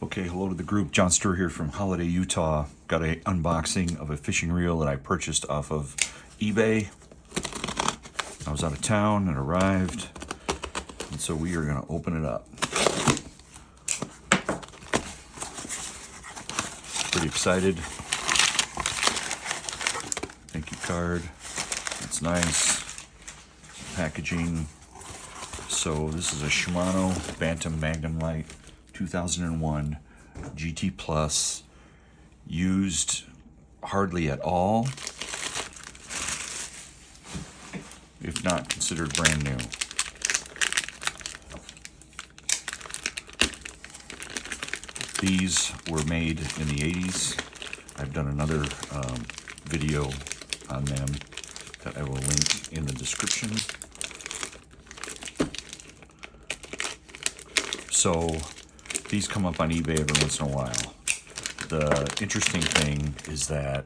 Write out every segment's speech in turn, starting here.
Okay, hello to the group. John Sturr here from Holiday, Utah. Got a unboxing of a fishing reel that I purchased off of eBay. I was out of town and arrived, and so we are going to open it up. Pretty excited. Thank you card. It's nice. Packaging. So this is a Shimano Bantam Magnumlite 2001 GT Plus, used hardly at all, if not considered brand new. These were made in the 80s. I've done another video on them that I will link in the description. So these come up on eBay every once in a while. The interesting thing is that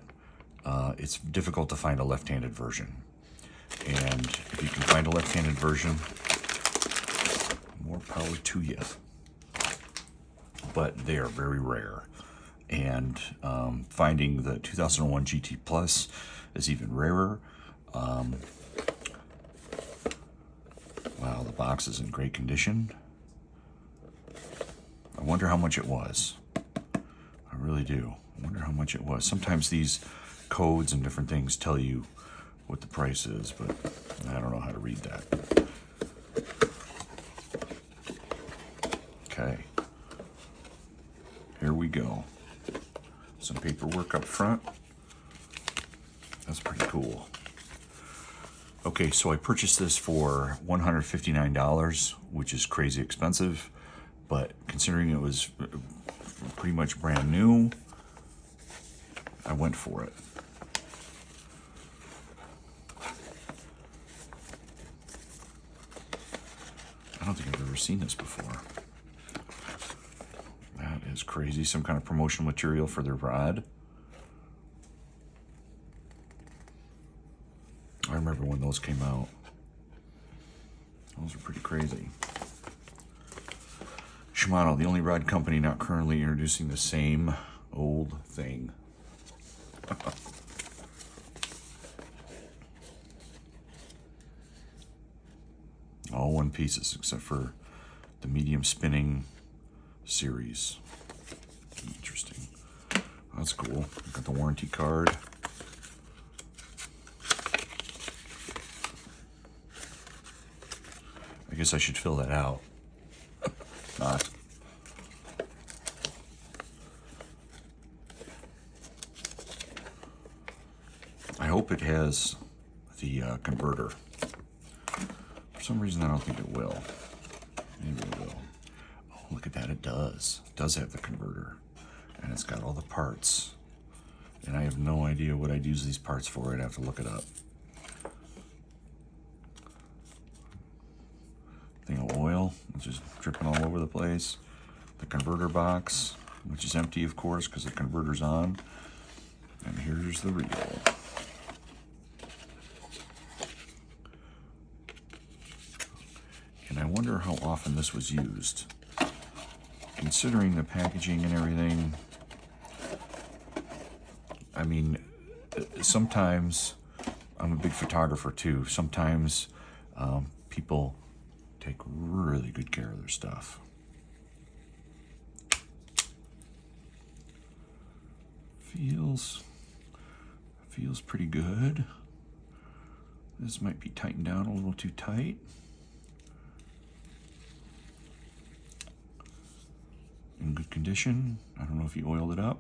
it's difficult to find a left-handed version. And if you can find a left-handed version, more power to you. But they are very rare. And finding the 2001 GT Plus is even rarer. Wow, the box is in great condition. I wonder how much it was. I really do. I wonder how much it was. Sometimes these codes and different things tell you what the price is, but I don't know how to read that. Okay. Here we go. Some paperwork up front. That's pretty cool. Okay, so I purchased this for $159, which is crazy expensive. But considering it was pretty much brand new, I went for it. I don't think I've ever seen this before. That is crazy. Some kind of promotional material for their rod. I remember when those came out. Those were pretty crazy. Shimano, the only rod company not currently introducing the same old thing. All one pieces except for the medium spinning series. Interesting. That's cool. Got the warranty card. I guess I should fill that out. Not. I hope it has the converter. For some reason, I don't think it will. Maybe it will. Oh, look at that. It does. It does have the converter. And it's got all the parts. And I have no idea what I'd use these parts for. I'd have to look it up. Thing of oil, which is dripping all over the place. The converter box, which is empty, of course, because the converter's on. And here's the reel. And I wonder how often this was used. Considering the packaging and everything, I mean, sometimes, I'm a big photographer too, sometimes people take really good care of their stuff. Feels pretty good. This might be tightened down a little too tight. In good condition. I don't know if you oiled it up.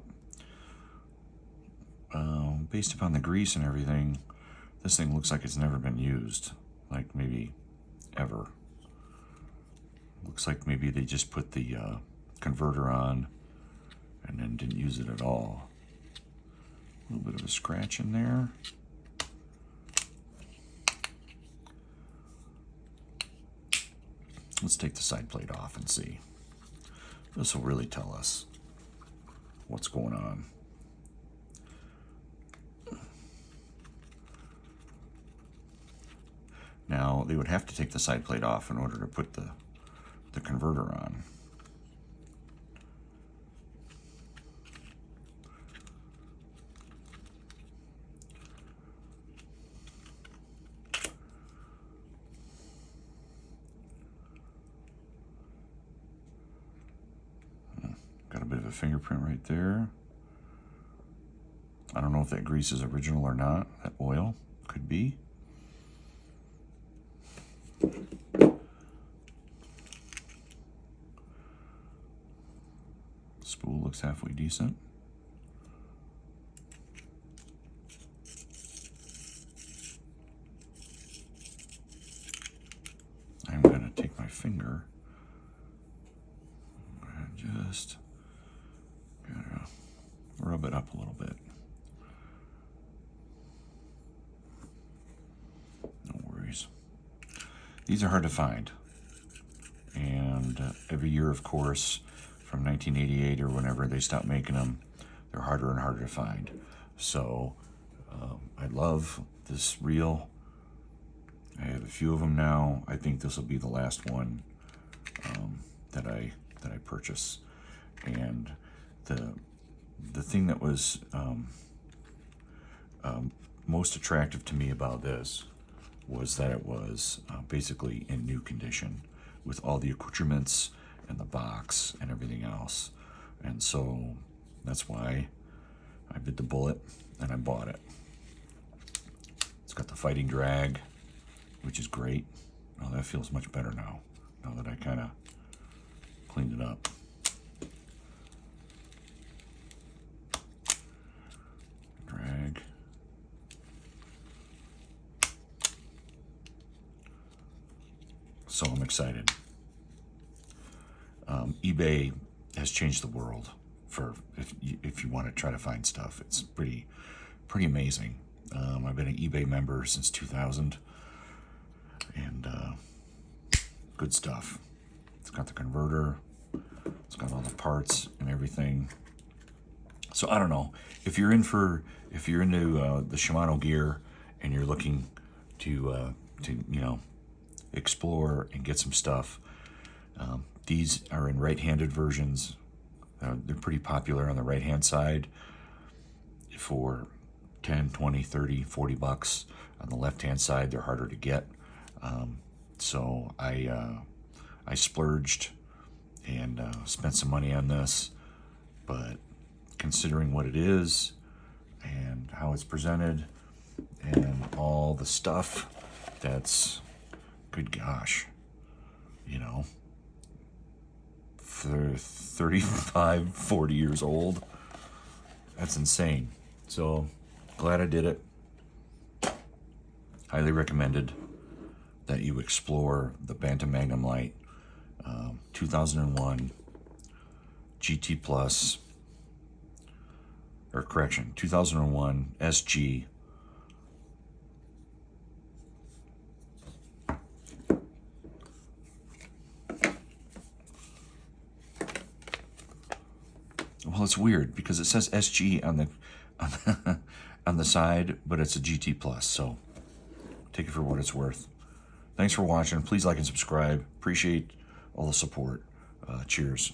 Based upon the grease and everything, this thing looks like it's never been used. Like maybe ever. Looks like maybe they just put the converter on and then didn't use it at all. A little bit of a scratch in there. Let's take the side plate off and see. This will really tell us what's going on. Now, they would have to take the side plate off in order to put the converter on. a bit of a fingerprint right there. I don't know if that grease is original or not. That oil could be. Spool looks halfway decent. I'm going to take my finger and just rub it up a little bit. No worries. These are hard to find. And every year, of course, from 1988 or whenever they stopped making them, they're harder and harder to find. So I love this reel. I have a few of them now. I think this will be the last one that I purchase. And the thing that was most attractive to me about this was that it was basically in new condition with all the accoutrements and the box and everything else. And so that's why I bit the bullet and I bought it. It's got the fighting drag, which is great. Oh, that feels much better now that I kind of cleaned it up. Drag. So I'm excited. eBay has changed the world for if you want to try to find stuff. It's pretty amazing. I've been an eBay member since 2000, and good stuff. It's got the converter. It's got all the parts and everything. So I don't know if you're into the Shimano gear and you're looking to explore and get some stuff. These are in right-handed versions. They're pretty popular on the right-hand side for 10, 20, 30, 40 bucks. On the left-hand side, they're harder to get. So I splurged and spent some money on this, but considering what it is and how it's presented and all the stuff that's, good gosh, for 35, 40 years old, that's insane. So glad I did it. Highly recommended that you explore the Bantam Magnumlite 2001 GT Plus, or correction, 2001 SG. Well, it's weird because it says SG on the side, but it's a GT Plus. So take it for what it's worth. Thanks for watching. Please like and subscribe. Appreciate all the support. Cheers.